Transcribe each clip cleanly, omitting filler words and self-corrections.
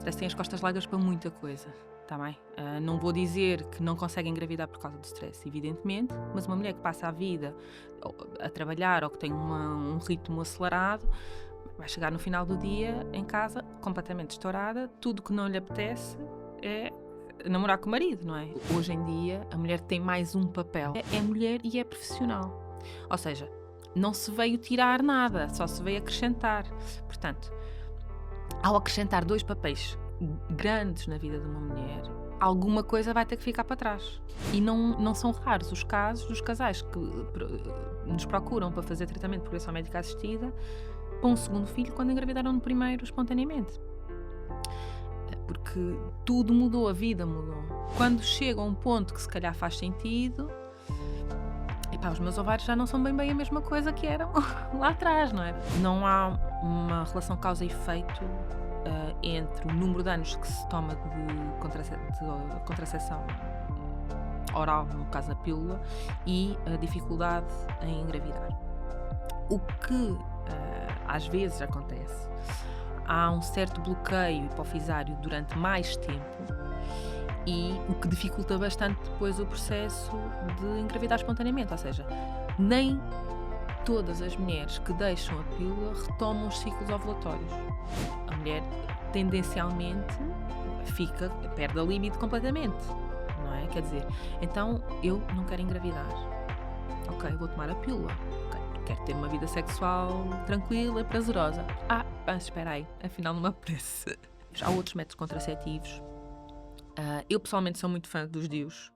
stress tem as costas largas para muita coisa, está bem? Não vou dizer que não consegue engravidar por causa do stress, evidentemente, mas uma mulher que passa a vida a trabalhar ou que tem um ritmo acelerado, vai chegar no final do dia em casa completamente estourada, tudo que não lhe apetece é namorar com o marido, não é? Hoje em dia a mulher tem mais um papel, é mulher e é profissional, ou seja, não se veio tirar nada, só se veio acrescentar. Portanto, ao acrescentar 2 papéis grandes na vida de uma mulher, alguma coisa vai ter que ficar para trás. E não são raros os casos dos casais que nos procuram para fazer tratamento de progressão médica assistida para um segundo filho quando engravidaram no primeiro espontaneamente. Porque tudo mudou, a vida mudou. Quando chega a um ponto que se calhar faz sentido, os meus ovários já não são bem a mesma coisa que eram lá atrás, não é? Não há uma relação causa e efeito entre o número de anos que se toma de contracepção oral, no caso a pílula, e a dificuldade em engravidar. O que às vezes acontece, há um certo bloqueio hipofisário durante mais tempo, e o que dificulta bastante depois o processo de engravidar espontaneamente, ou seja, nem todas as mulheres que deixam a pílula retomam os ciclos ovulatórios. A mulher tendencialmente perde a libido completamente, não é? Quer dizer, então eu não quero engravidar, ok, vou tomar a pílula, ok, quero ter uma vida sexual tranquila e prazerosa. Mas espera aí, afinal não me apetece. Há outros métodos contraceptivos. Eu pessoalmente sou muito fã dos DIUs.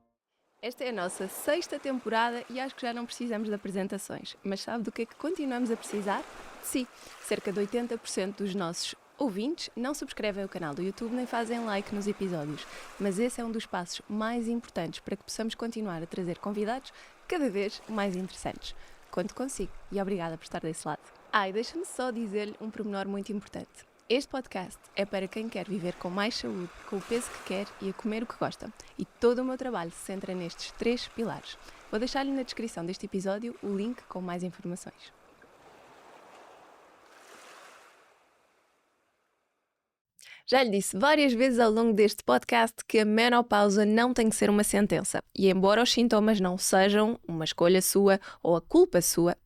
Esta é a nossa 6ª temporada e acho que já não precisamos de apresentações. Mas sabe do que é que continuamos a precisar? Sim, cerca de 80% dos nossos ouvintes não subscrevem o canal do YouTube nem fazem like nos episódios. Mas esse é um dos passos mais importantes para que possamos continuar a trazer convidados cada vez mais interessantes. Conto consigo e obrigada por estar desse lado. E deixa-me só dizer-lhe um pormenor muito importante. Este podcast é para quem quer viver com mais saúde, com o peso que quer e a comer o que gosta. E todo o meu trabalho se centra nestes 3 pilares. Vou deixar-lhe na descrição deste episódio o link com mais informações. Já lhe disse várias vezes ao longo deste podcast que a menopausa não tem que ser uma sentença. E embora os sintomas não sejam uma escolha sua ou a culpa sua,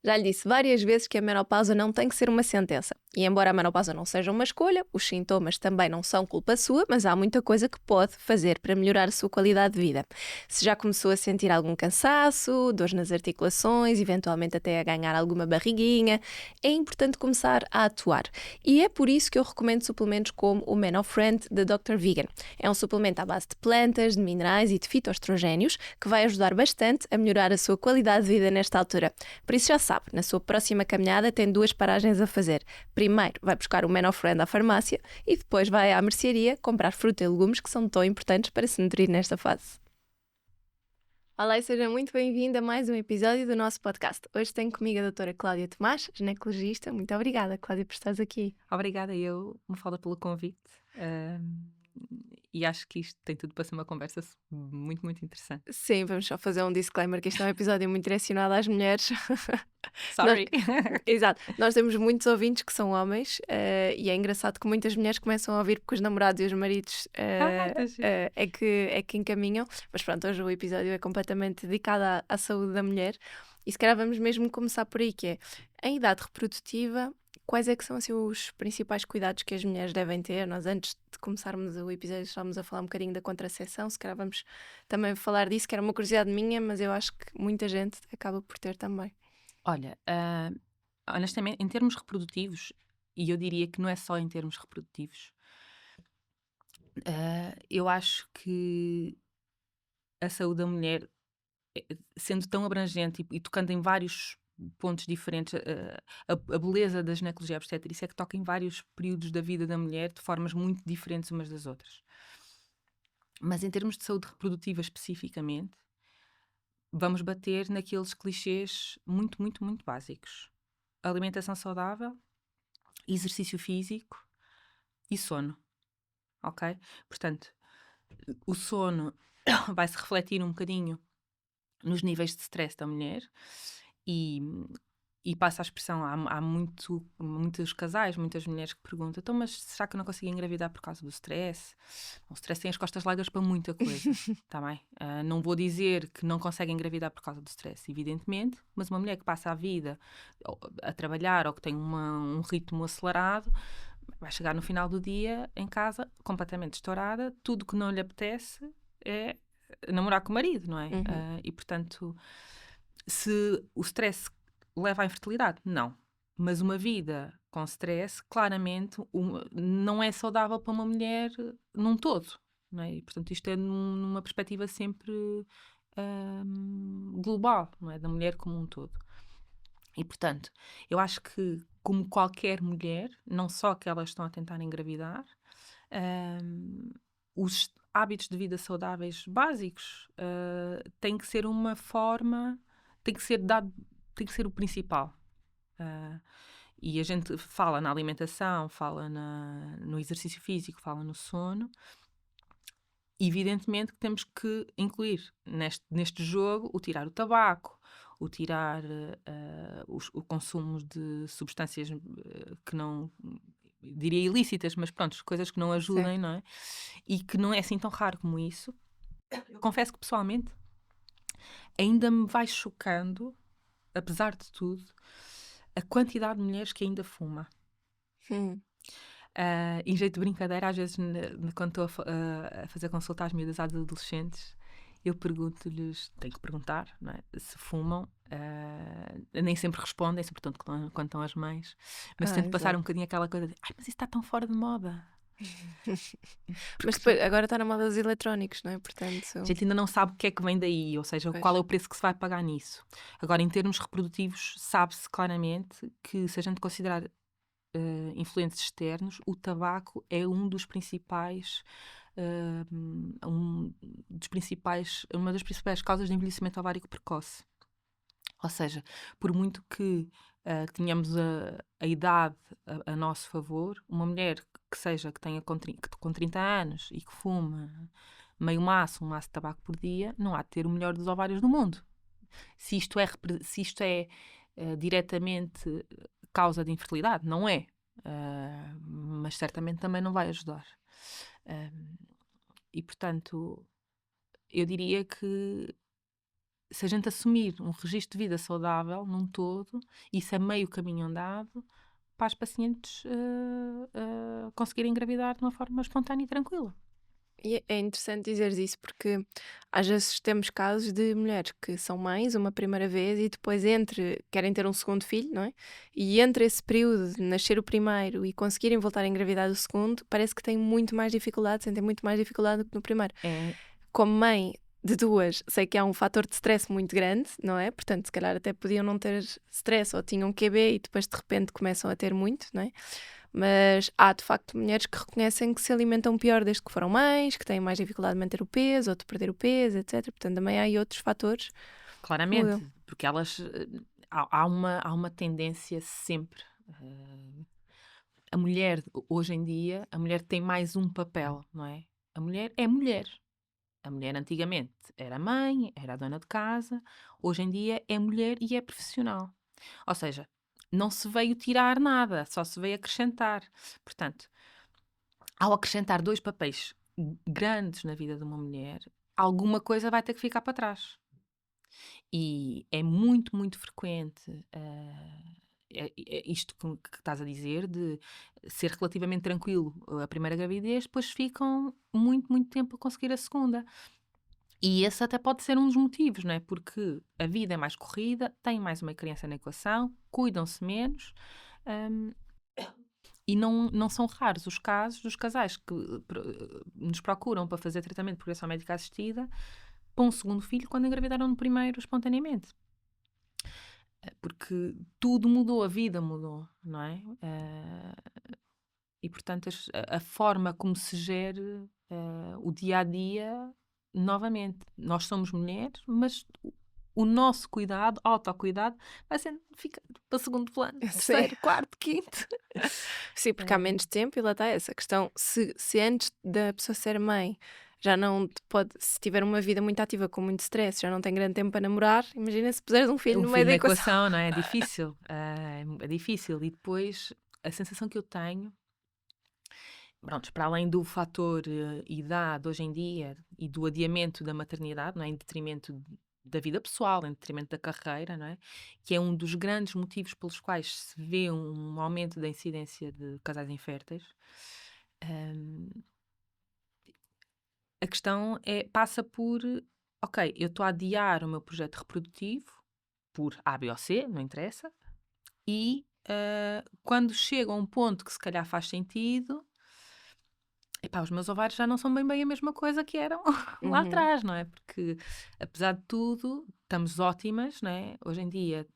já lhe disse várias vezes que a menopausa não tem que ser uma sentença. E embora a menopausa não seja uma escolha, os sintomas também não são culpa sua, mas há muita coisa que pode fazer para melhorar a sua qualidade de vida. Se já começou a sentir algum cansaço, dores nas articulações, eventualmente até a ganhar alguma barriguinha, é importante começar a atuar. E é por isso que eu recomendo suplementos como o MenoFriend da Dr. Vegan. É um suplemento à base de plantas, de minerais e de fitoestrogénios que vai ajudar bastante a melhorar a sua qualidade de vida nesta altura. Por isso já sabe, na sua próxima caminhada tem 2 paragens a fazer. Primeiro vai buscar o MenoFriend à farmácia e depois vai à mercearia comprar fruta e legumes que são tão importantes para se nutrir nesta fase. Olá e seja muito bem-vinda a mais um episódio do nosso podcast. Hoje tenho comigo a doutora Cláudia Tomás, ginecologista. Muito obrigada, Cláudia, por estares aqui. Obrigada eu, Mafalda, pelo convite. E acho que isto tem tudo para ser uma conversa muito interessante. Sim, vamos só fazer um disclaimer que este é um episódio muito direcionado às mulheres. Sorry. Exato. Nós temos muitos ouvintes que são homens e é engraçado que muitas mulheres começam a ouvir porque os namorados e os maridos é que encaminham. Mas pronto, hoje o episódio é completamente dedicado à saúde da mulher e se calhar vamos mesmo começar por aí, que é em idade reprodutiva. Quais é que são assim, os principais cuidados que as mulheres devem ter? Nós, antes de começarmos o episódio, estávamos a falar um bocadinho da contracepção. Se calhar vamos também falar disso, que era uma curiosidade minha, mas eu acho que muita gente acaba por ter também. Olha, honestamente, em termos reprodutivos, e eu diria que não é só em termos reprodutivos, eu acho que a saúde da mulher, sendo tão abrangente e tocando em vários pontos diferentes, a beleza da ginecologia obstetrícia é que toca em vários períodos da vida da mulher de formas muito diferentes umas das outras. Mas em termos de saúde reprodutiva especificamente, vamos bater naqueles clichês muito básicos. Alimentação saudável, exercício físico e sono, ok? Portanto, o sono vai se refletir um bocadinho nos níveis de stress da mulher e E passa a expressão, há muitos casais, muitas mulheres que perguntam, então, mas será que eu não consigo engravidar por causa do stress? O stress tem as costas largas para muita coisa, tá bem? Não vou dizer que não consegue engravidar por causa do stress, evidentemente, mas uma mulher que passa a vida a trabalhar ou que tem um ritmo acelerado, vai chegar no final do dia em casa completamente estourada, tudo que não lhe apetece é namorar com o marido, não é? E portanto, se o stress leva à infertilidade? Não. Mas uma vida com stress, claramente, não é saudável para uma mulher num todo. Não é? E, portanto, isto é numa perspectiva sempre global, não é? Da mulher como um todo. E, portanto, eu acho que, como qualquer mulher, não só que elas estão a tentar engravidar, os hábitos de vida saudáveis básicos têm que ser uma forma, tem que ser dado, tem que ser o principal. E a gente fala na alimentação, fala no exercício físico, fala no sono. Evidentemente que temos que incluir neste jogo o tirar o tabaco, o tirar o consumo de substâncias que não diria ilícitas, mas pronto, coisas que não ajudem, não é? E que não é assim tão raro como isso. Eu confesso que pessoalmente ainda me vai chocando, apesar de tudo, a quantidade de mulheres que ainda fuma. Em jeito de brincadeira, às vezes, quando estou a fazer consulta às miúdas, às adolescentes, eu pergunto-lhes, tenho que perguntar, não é? Se fumam. Nem sempre respondem, sobretudo quando estão as mães, mas tento passar um bocadinho aquela coisa de mas isso está tão fora de moda. Mas depois, agora está na moda dos eletrónicos, não é? Portanto, a gente ainda não sabe o que é que vem daí, ou seja, qual é o preço que se vai pagar nisso. Agora, em termos reprodutivos, sabe-se claramente que, se a gente considerar influentes externos, o tabaco é uma das principais causas de envelhecimento ovárico precoce. Ou seja, por muito que tenhamos a idade a nosso favor, uma mulher que tenha com 30 anos e que fuma um maço de tabaco por dia, não há de ter o melhor dos ovários do mundo. Se isto é diretamente causa de infertilidade, não é. Mas certamente também não vai ajudar. E, portanto, eu diria que se a gente assumir um registro de vida saudável num todo, isso é meio caminho andado para as pacientes conseguirem engravidar de uma forma espontânea e tranquila. E é interessante dizeres isso porque às vezes temos casos de mulheres que são mães uma primeira vez e depois querem ter um segundo filho, não é? E entre esse período de nascer o primeiro e conseguirem voltar a engravidar o segundo, parece que têm muito mais dificuldade, sentem muito mais dificuldade do que no primeiro. Como mãe de duas, sei que há um fator de stress muito grande, não é? Portanto, se calhar até podiam não ter stress ou tinham QB e depois de repente começam a ter muito, não é? Mas há de facto mulheres que reconhecem que se alimentam pior desde que foram mães, que têm mais dificuldade de manter o peso ou de perder o peso, etc. Portanto, também há aí outros fatores. Claramente, porque elas há uma tendência sempre. A mulher, hoje em dia, a mulher tem mais um papel, não é? A mulher é mulher. A mulher antigamente era mãe, era a dona de casa, hoje em dia é mulher e é profissional. Ou seja, não se veio tirar nada, só se veio acrescentar. Portanto, ao acrescentar dois papéis grandes na vida de uma mulher, alguma coisa vai ter que ficar para trás. E é muito, muito frequente isto que estás a dizer, de ser relativamente tranquilo a primeira gravidez, depois ficam muito, muito tempo a conseguir a segunda. E esse até pode ser um dos motivos, não é? Porque a vida é mais corrida, tem mais uma criança na equação, cuidam-se menos, e não são raros os casos dos casais que nos procuram para fazer tratamento de progressão médica assistida para um segundo filho quando engravidaram no primeiro espontaneamente. Porque tudo mudou, a vida mudou, não é? E, portanto, a forma como se gere o dia-a-dia, novamente, nós somos mulheres, mas o nosso cuidado, autocuidado, fica para segundo plano, terceiro, quarto, quinto. Sim, porque há menos tempo e lá está essa questão. Se antes da pessoa ser mãe já não te pode, se tiver uma vida muito ativa com muito stress, já não tem grande tempo para namorar, imagina se puseres um filho Um no meio filho da na equação. equação, não é? É difícil. É difícil. E depois, a sensação que eu tenho, pronto, para além do fator idade hoje em dia e do adiamento da maternidade, não é? Em detrimento da vida pessoal, em detrimento da carreira, não é? Que é um dos grandes motivos pelos quais se vê um aumento da incidência de casais inférteis. Hum, a questão passa por, ok, eu estou a adiar o meu projeto reprodutivo por A, B ou C, não interessa, e quando chega a um ponto que se calhar faz sentido, epá, os meus ovários já não são bem a mesma coisa que eram lá Uhum. atrás, não é? Porque, apesar de tudo, estamos ótimas, não é? Hoje em dia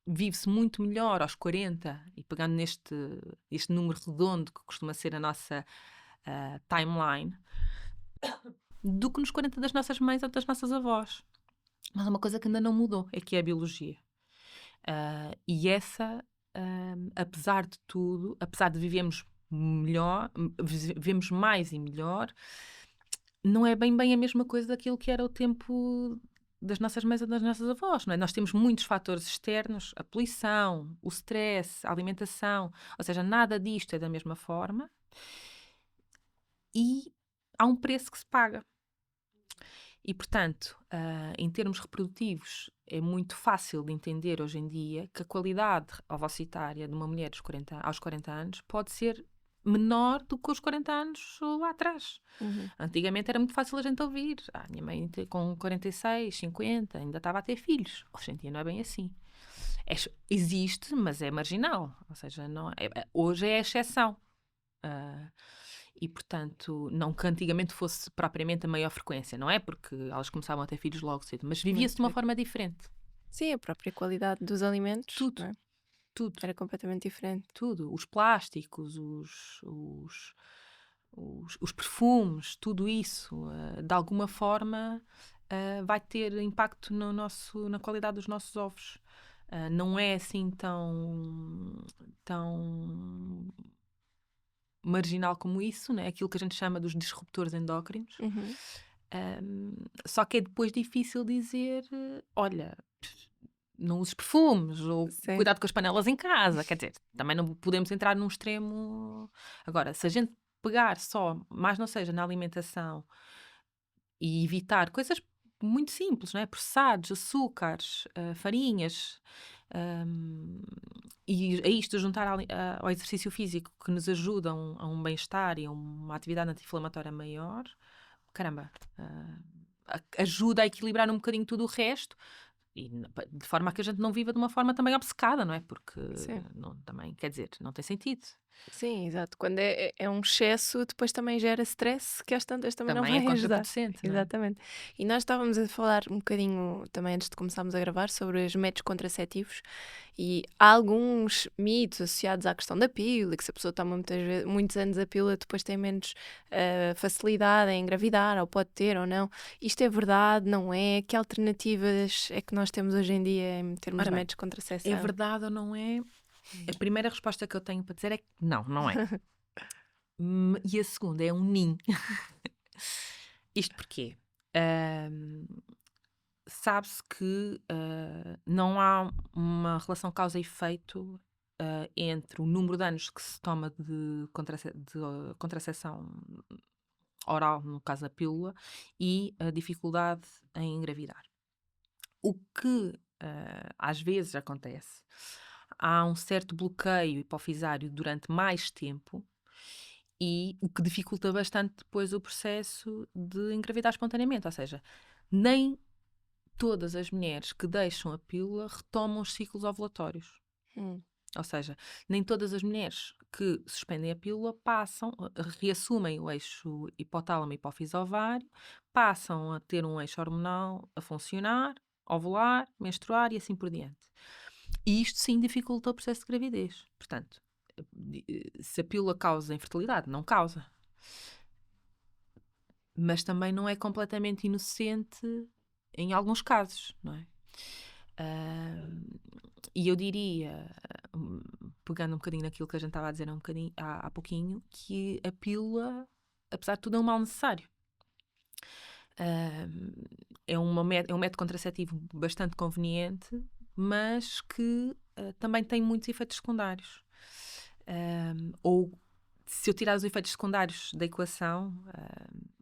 vive-se muito melhor aos 40, e pegando este número redondo que costuma ser a nossa timeline, do que nos 40 das nossas mães ou das nossas avós. Mas uma coisa que ainda não mudou é que é a biologia. E essa, apesar de tudo, apesar de vivermos melhor, vivemos mais e melhor, não é bem a mesma coisa daquilo que era o tempo das nossas mães ou das nossas avós, não é? Nós temos muitos fatores externos, a poluição, o stress, a alimentação, ou seja, nada disto é da mesma forma e há um preço que se paga. E, portanto, em termos reprodutivos, é muito fácil de entender hoje em dia que a qualidade ovocitária de uma mulher aos 40 anos pode ser menor do que os 40 anos lá atrás. Uhum. Antigamente era muito fácil a gente ouvir. A minha mãe com 46, 50, ainda estava a ter filhos. Hoje em dia não é bem assim. Existe, mas é marginal. Ou seja, não hoje é a exceção. Ah, e, portanto, não que antigamente fosse propriamente a maior frequência, não é? Porque elas começavam a ter filhos logo cedo, mas Muito vivia-se de uma cedo. forma diferente. Sim, a própria qualidade dos alimentos, Tudo, não é? tudo, Era completamente diferente. tudo. Os plásticos, os perfumes, tudo isso, de alguma forma, vai ter impacto na qualidade dos nossos ovos. Não é assim tão marginal como isso, né? Aquilo que a gente chama dos disruptores endócrinos. Uhum. Só que é depois difícil dizer, olha, não uses perfumes, ou Sim. cuidado com as panelas em casa. Quer dizer, também não podemos entrar num extremo. Agora, se a gente pegar só, mais não seja na alimentação, e evitar coisas muito simples, não é? Processados, açúcares, farinhas, hum, e a isto juntar ao exercício físico que nos ajudam a um bem-estar e a uma atividade anti-inflamatória maior, caramba, ajuda a equilibrar um bocadinho tudo o resto e de forma a que a gente não viva de uma forma também obcecada, não é? Porque Sim. não, também, quer dizer, não tem sentido. Sim, exato. Quando é um excesso, depois também gera stress, que às tantas também não Também é vai ajudar. contraproducente, não é? Exatamente. E nós estávamos a falar um bocadinho também antes de começarmos a gravar sobre os métodos contraceptivos e há alguns mitos associados à questão da pílula, que se a pessoa toma muitos anos a pílula, depois tem menos facilidade em engravidar, ou pode ter ou não. Isto é verdade, não é? Que alternativas é que nós temos hoje em dia em termos Ora de bem, métodos de contracepção? é verdade ou não é? A primeira resposta que eu tenho para dizer é que não é. E a segunda é um nin. Isto porquê? Ahm, Sabe-se que não há uma relação causa e efeito entre o número de anos que se toma de contracepção oral, no caso a pílula, e a dificuldade em engravidar. O que às vezes acontece, há um certo bloqueio hipofisário durante mais tempo, e o que dificulta bastante depois o processo de engravidar espontaneamente. Ou seja, nem todas as mulheres que deixam a pílula retomam os ciclos ovulatórios. Hum. Ou seja, nem todas as mulheres que suspendem a pílula reassumem o eixo hipotálamo-hipófise-ovário, passam a ter um eixo hormonal a funcionar, ovular, menstruar e assim por diante. E isto sim dificulta o processo de gravidez. Portanto, se a pílula causa infertilidade, não causa. Mas também não é completamente inocente em alguns casos, não é? E eu diria, pegando um bocadinho naquilo que a gente estava a dizer há pouquinho, que a pílula, apesar de tudo, é um mal necessário. É um método contraceptivo bastante conveniente, mas que também tem muitos efeitos secundários. Ou se eu tirar os efeitos secundários da equação,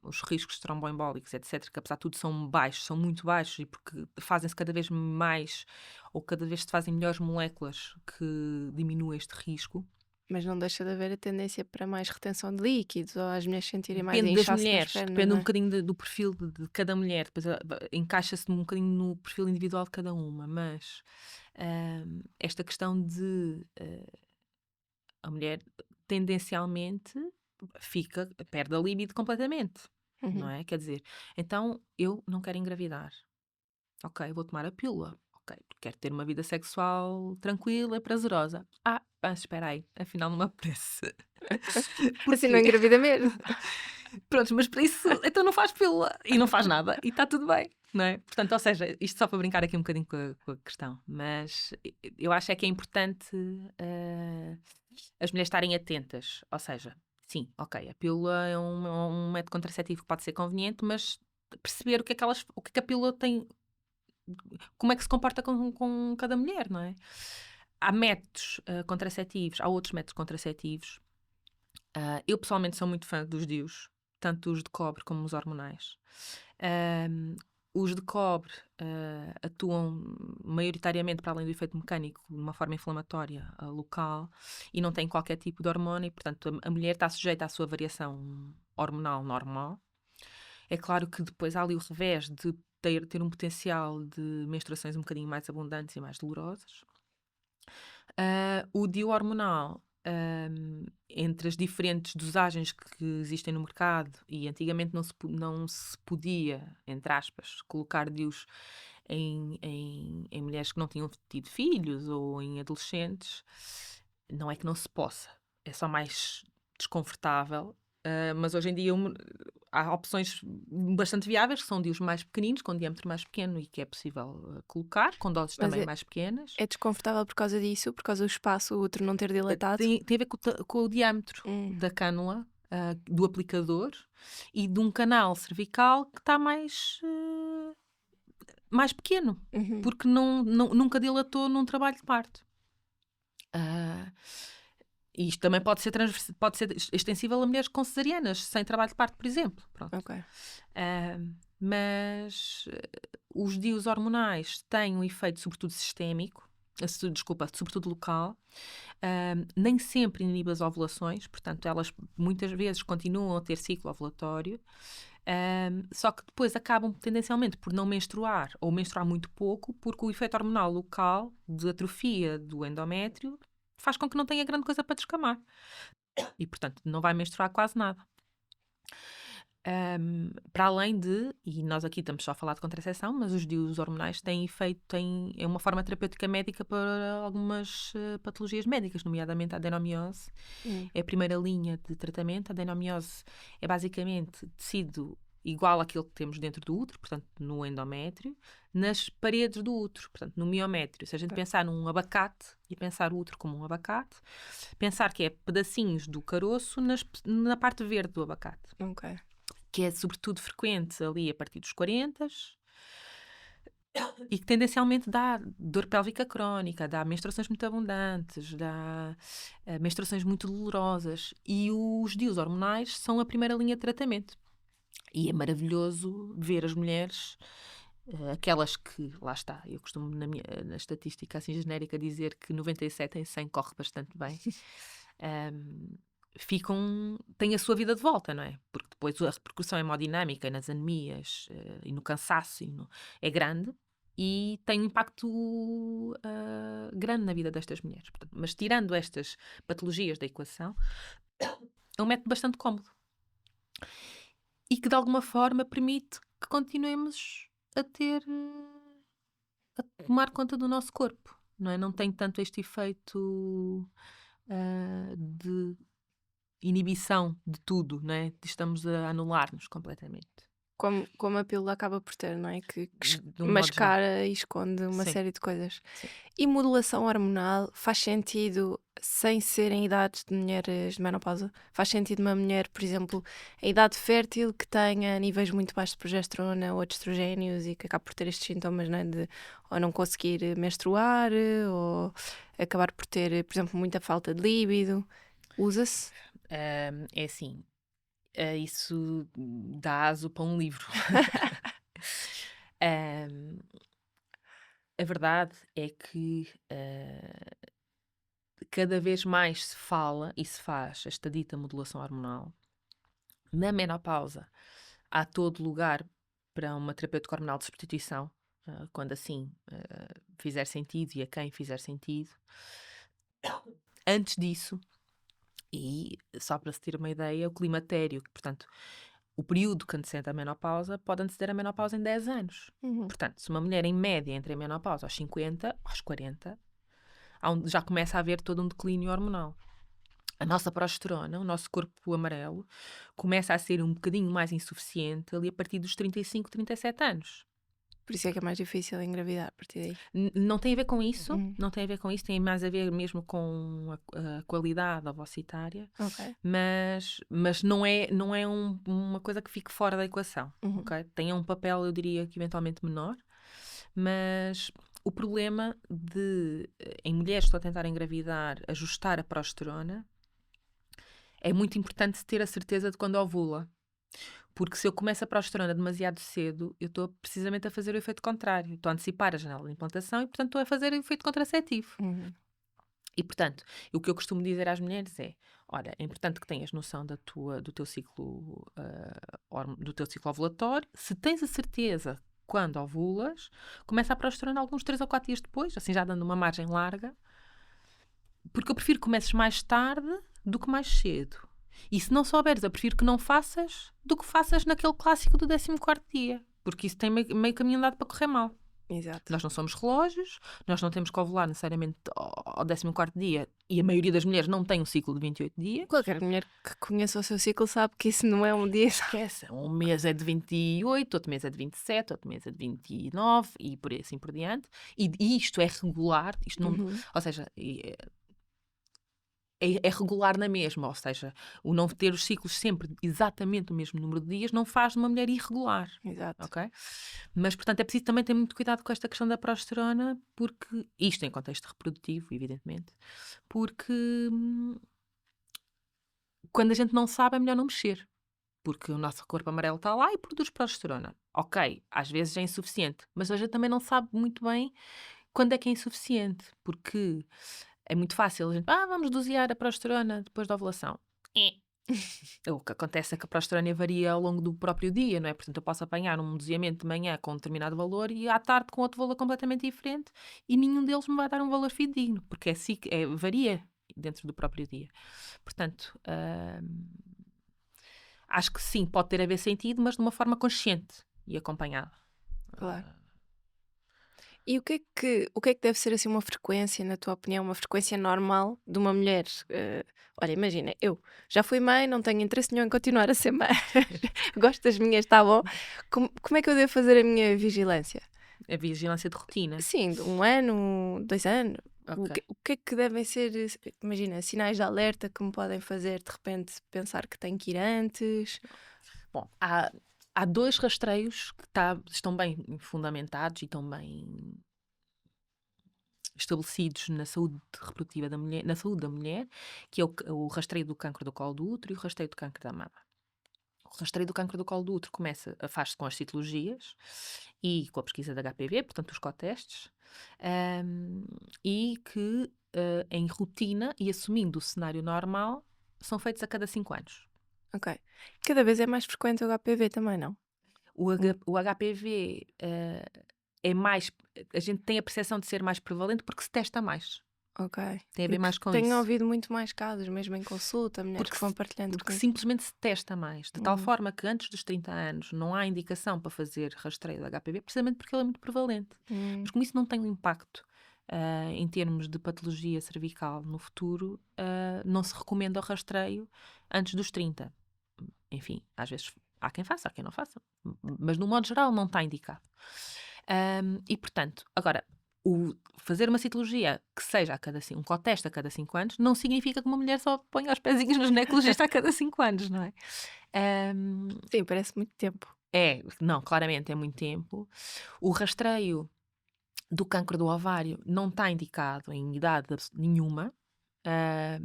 os riscos tromboembólicos, etc., que apesar de tudo são baixos, são muito baixos, e porque fazem-se cada vez mais, ou cada vez se fazem melhores moléculas que diminuem este risco. Mas não deixa de haver a tendência para mais retenção de líquidos ou as mulheres sentirem mais Depende das inchaço nas mulheres, pernas, depende não um é? bocadinho do perfil de cada mulher, depois encaixa-se um bocadinho no perfil individual de cada uma, mas esta questão de a mulher tendencialmente perde a libido completamente, não Uhum. é? Quer dizer, então eu não quero engravidar, ok, vou tomar a pílula, ok, quero ter uma vida sexual tranquila, prazerosa. Mas espera aí, afinal não me apetece. Assim não Porquê? engravida mesmo. Prontos, mas para isso, então não faz pílula e não faz nada e está tudo bem, não é? Portanto, ou seja, isto só para brincar aqui um bocadinho com a questão, mas eu acho é que é importante as mulheres estarem atentas, ou seja, sim, ok, a pílula é um método contraceptivo que pode ser conveniente, mas perceber o que é que o que é que a pílula tem, como é que se comporta com cada mulher, não é? Há métodos contraceptivos, há outros métodos contraceptivos. Eu pessoalmente sou muito fã dos DIUs, tanto os de cobre como os hormonais. Ahm, os de cobre atuam maioritariamente, para além do efeito mecânico, de uma forma inflamatória local e não têm qualquer tipo de hormona e, portanto, a mulher está sujeita à sua variação hormonal normal. É claro que depois há ali o revés de ter um potencial de menstruações um bocadinho mais abundantes e mais dolorosas. O DIU hormonal, entre as diferentes dosagens que existem no mercado, e antigamente não se podia, entre aspas, colocar DIUs em mulheres que não tinham tido filhos ou em adolescentes, não é que não se possa, é só mais desconfortável. Mas hoje em dia há opções bastante viáveis, que são DIUs mais pequeninos, com diâmetro mais pequeno e que é possível colocar, com doses Mas também mais pequenas. é desconfortável por causa disso, por causa do espaço, o útero não ter dilatado? Tem a ver com o diâmetro Hum. da cânula, do aplicador e de um canal cervical que está mais pequeno, Uhum. porque nunca dilatou num trabalho de parto. Ah, e isto também pode ser extensível a mulheres com cesarianas, sem trabalho de parto, por exemplo. Pronto. Ok. Mas os DIUs hormonais têm um efeito sobretudo sistémico, sobretudo local. Nem sempre inibe as ovulações, portanto elas muitas vezes continuam a ter ciclo ovulatório, só que depois acabam tendencialmente por não menstruar ou menstruar muito pouco, porque o efeito hormonal local de atrofia do endométrio faz com que não tenha grande coisa para descamar e portanto não vai menstruar quase nada. Para além de, e nós aqui estamos só a falar de contracepção, mas os DIUs hormonais têm efeito, é uma forma terapêutica médica para algumas patologias médicas, nomeadamente a adenomiose. Hum. É a primeira linha de tratamento. A adenomiose é basicamente tecido igual àquele que temos dentro do útero, portanto no endométrio, nas paredes do útero, portanto no miométrio. Se a gente pensar num abacate e pensar o útero como um abacate, pensar que é pedacinhos do caroço na parte verde do abacate, Ok. que é sobretudo frequente ali a partir dos 40 e que tendencialmente dá dor pélvica crónica, dá menstruações muito abundantes, dá menstruações muito dolorosas. E os DIUs hormonais são a primeira linha de tratamento. E é maravilhoso ver as mulheres, aquelas que, lá está, eu costumo na estatística assim genérica dizer que 97 em 100 corre bastante bem. Têm a sua vida de volta, não é? Porque depois a repercussão hemodinâmica nas anemias e no cansaço é grande e tem um impacto grande na vida destas mulheres. Portanto, mas tirando estas patologias da equação, é um método bastante cómodo e que de alguma forma permite que continuemos a a tomar conta do nosso corpo, não é? Não tem tanto este efeito de inibição de tudo, não é? Estamos a anular-nos completamente. como a pílula acaba por ter, não é? Que de um modo geral. mascara e esconde uma Sim, série de coisas. sim. E modulação hormonal faz sentido sem serem idades de mulheres de menopausa? Faz sentido uma mulher, por exemplo, em idade fértil que tenha níveis muito baixos de progesterona ou de estrogénios e que acabe por ter estes sintomas, não é? De ou não conseguir menstruar ou acabar por ter, por exemplo, muita falta de líbido. Usa-se? É assim, isso dá aso para um livro. Ahm, a verdade é que cada vez mais se fala e se faz esta dita modulação hormonal. Na menopausa, há todo lugar para uma terapêutica hormonal de substituição, quando assim fizer sentido e a quem fizer sentido. Antes disso, e só para se ter uma ideia, o climatério, portanto, o período que antecede a menopausa pode anteceder a menopausa em 10 anos. Uhum. Portanto, se uma mulher em média entra em menopausa aos 50, aos 40, já começa a haver todo um declínio hormonal. A nossa progesterona, o nosso corpo amarelo, começa a ser um bocadinho mais insuficiente ali a partir dos 35, 37 anos. Por isso é que é mais difícil engravidar a partir daí. Não tem a ver com isso, Uhum. não tem a ver com isso, tem mais a ver mesmo com a qualidade ovocitária, Ok. mas não é uma coisa que fique fora da equação, Uhum. ok? Tem um papel, eu diria que eventualmente menor, mas o problema em mulheres que estão a tentar engravidar, ajustar a progesterona, é muito importante ter a certeza de quando ovula. Porque se eu começo a progesterona demasiado cedo, eu estou precisamente a fazer o efeito contrário. Estou a antecipar a janela de implantação e, portanto, estou a fazer o efeito contraceptivo. Uhum. E, portanto, o que eu costumo dizer às mulheres é: olha, é importante que tenhas noção do teu ciclo, do teu ciclo ovulatório. Se tens a certeza quando ovulas, começa a progesterona alguns 3 ou 4 dias depois, assim já dando uma margem larga, porque eu prefiro que comeces mais tarde do que mais cedo. E se não souberes, eu prefiro que não faças do que faças naquele clássico do 14º dia, porque isso tem meio caminho andado para correr mal. Exato. Nós não somos relógios, nós não temos que ovular necessariamente ao 14º dia, e a maioria das mulheres não tem um ciclo de 28 dias. Qualquer mulher que conheça o seu ciclo sabe que isso não é um dia só. Esquece, um mês é de 28, outro mês é de 27, outro mês é de 29 e por aí assim por diante. E isto é regular, isto não, Uhum. ou seja, é regular na mesma, ou seja, o não ter os ciclos sempre exatamente o mesmo número de dias não faz de uma mulher irregular, Exato. ok? Mas, portanto, é preciso também ter muito cuidado com esta questão da progesterona, porque, isto em contexto reprodutivo, evidentemente, porque quando a gente não sabe é melhor não mexer, porque o nosso corpo amarelo está lá e produz progesterona. Ok, às vezes é insuficiente, mas a gente também não sabe muito bem quando é que é insuficiente, porque é muito fácil a gente, vamos dosear a progesterona depois da ovulação. O que acontece é que a progesterona varia ao longo do próprio dia, não é? Portanto, eu posso apanhar um doseamento de manhã com um determinado valor e à tarde com outro valor completamente diferente e nenhum deles me vai dar um valor fidedigno, porque varia dentro do próprio dia. Portanto, acho que sim, pode ter a ver sentido, mas de uma forma consciente e acompanhada. Claro. E o que é que deve ser assim uma frequência, na tua opinião, uma frequência normal de uma mulher? Olha, imagina, eu já fui mãe, não tenho interesse nenhum em continuar a ser mãe. Gosto das minhas, está bom. Como é que eu devo fazer a minha vigilância? A vigilância de rotina. Sim, de 1 ano, 2 anos. O Ok. que, o que é que devem ser, imagina, sinais de alerta que me podem fazer de repente pensar que tenho que ir antes? Bom, há dois rastreios que estão bem fundamentados e estão bem estabelecidos na saúde reprodutiva da mulher, na saúde da mulher, que é o rastreio do cancro do colo do útero e o rastreio do cancro da mama. O rastreio do cancro do colo do útero faz-se com as citologias e com a pesquisa da HPV, portanto os cotestes, e que em rotina e assumindo o cenário normal são feitos a cada 5 anos. Ok. Cada vez é mais frequente o HPV também, não? O HPV é mais. A gente tem a percepção de ser mais prevalente porque se testa mais. Ok. Tem a ver Porque mais com tenho isso. ouvido muito mais casos, mesmo em consulta, mulheres Porque, que vão partilhando porque comigo. simplesmente se testa mais. De tal Uhum. forma que antes dos 30 anos não há indicação para fazer rastreio de HPV, precisamente porque ele é muito prevalente. Mas como isso não tem um impacto em termos de patologia cervical no futuro, não se recomenda o rastreio antes dos 30. Enfim, às vezes Há quem faça, há quem não faça. Mas, no modo geral, não está indicado. E, portanto, agora, fazer uma citologia que seja um coteste a cada 5 anos, não significa que uma mulher só ponha os pezinhos no ginecologista a cada 5 anos, não é? Ahm, Sim, parece muito tempo. não, claramente é muito tempo. O rastreio do cancro do ovário não está indicado em idade nenhuma,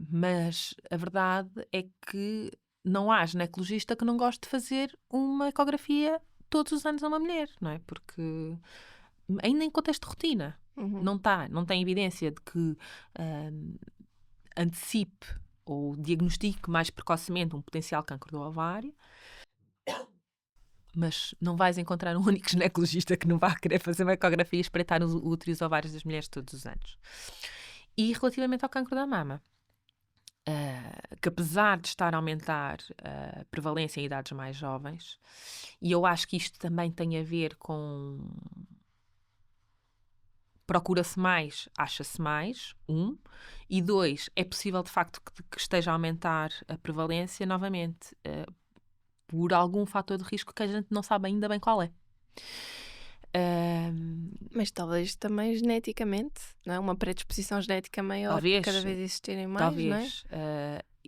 mas a verdade é que não há ginecologista que não goste de fazer uma ecografia todos os anos a uma mulher, não é? Porque ainda em contexto de rotina, Uhum. não tem evidência de que antecipe ou diagnostique mais precocemente um potencial cancro do ovário. Mas não vais encontrar um único ginecologista que não vá querer fazer uma ecografia e espreitar o útero e os ovários das mulheres todos os anos. E relativamente ao cancro da mama, que apesar de estar a aumentar a prevalência em idades mais jovens, e eu acho que isto também tem a ver com procura-se mais, acha-se mais, e 2, é possível de facto que esteja a aumentar a prevalência novamente, por algum fator de risco que a gente não sabe ainda bem qual é. Mas talvez também geneticamente, não é? Uma predisposição genética maior, Talvez, cada vez existirem mais, não é? talvez.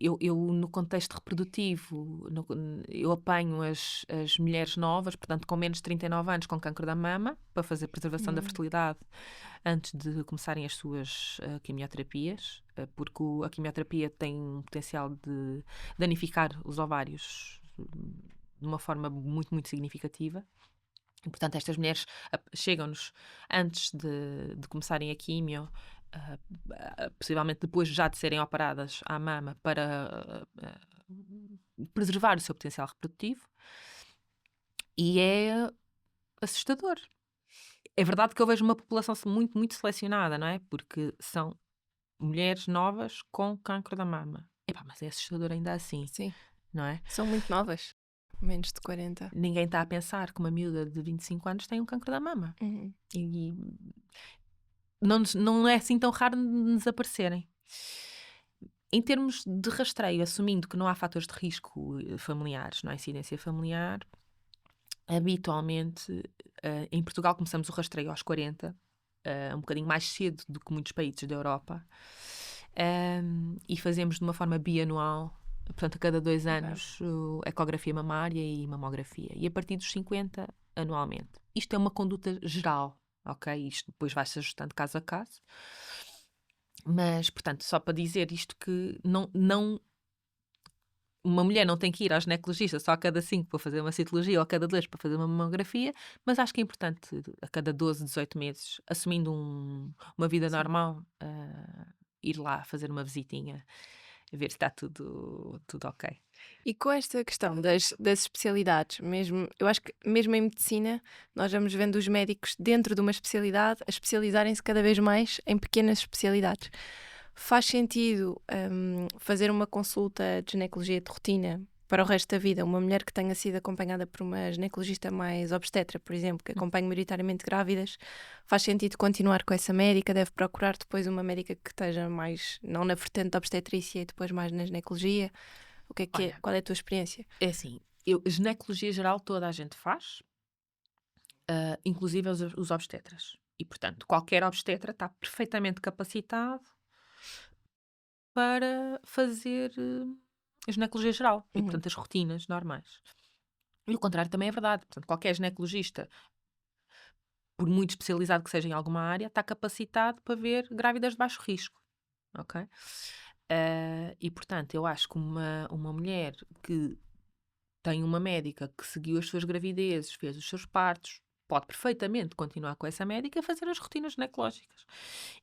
Eu, no contexto reprodutivo, eu apanho as mulheres novas, portanto, com menos de 39 anos, com cancro da mama, para fazer preservação da fertilidade antes de começarem as suas quimioterapias, porque a quimioterapia tem um potencial de danificar os ovários de uma forma muito, muito significativa. E, portanto, estas mulheres chegam-nos antes de começarem a quimio, possivelmente depois já de serem operadas à mama, para preservar o seu potencial reprodutivo. E é assustador. É verdade que eu vejo uma população muito, muito selecionada, não é? Porque são mulheres novas com cancro da mama. Epá, mas é assustador ainda assim, Sim, não é? são muito novas, menos de 40. Ninguém está a pensar que uma miúda de 25 anos tem um cancro da mama. Uhum. E não é assim tão raro nos aparecerem. Em termos de rastreio, assumindo que não há fatores de risco familiares, não há incidência familiar, habitualmente em Portugal começamos o rastreio aos 40, um bocadinho mais cedo do que muitos países da Europa, e fazemos de uma forma bianual, portanto a cada 2 anos, ecografia mamária e mamografia, e a partir dos 50 anualmente. Isto é uma conduta geral, ok? Isto depois vai-se ajustando caso a caso. Mas, portanto, só para dizer isto que uma mulher não tem que ir ao ginecologista só a cada 5 para fazer uma citologia ou a cada 2 para fazer uma mamografia, mas acho que é importante a cada 12, 18 meses, assumindo uma vida normal, ir lá fazer uma visitinha, a ver se está tudo ok. E com esta questão das especialidades, mesmo, eu acho que mesmo em medicina, nós vamos vendo os médicos dentro de uma especialidade a especializarem-se cada vez mais em pequenas especialidades. Faz sentido fazer uma consulta de ginecologia de rotina para o resto da vida? Uma mulher que tenha sido acompanhada por uma ginecologista mais obstetra, por exemplo, que acompanhe maioritariamente grávidas, faz sentido continuar com essa médica? Deve procurar depois uma médica que esteja mais, não na vertente da obstetrícia e depois mais na ginecologia? O que é que é? Olha, Qual é a tua experiência? é assim, ginecologia geral toda a gente faz, inclusive os obstetras. E, portanto, qualquer obstetra está perfeitamente capacitado para fazer a ginecologia geral e, Uhum. portanto, as rotinas normais. E o contrário também é verdade. Portanto, qualquer ginecologista, por muito especializado que seja em alguma área, está capacitado para ver grávidas de baixo risco. Ok? E, portanto, eu acho que uma mulher que tem uma médica que seguiu as suas gravidezes, fez os seus partos, pode perfeitamente continuar com essa médica a fazer as rotinas ginecológicas.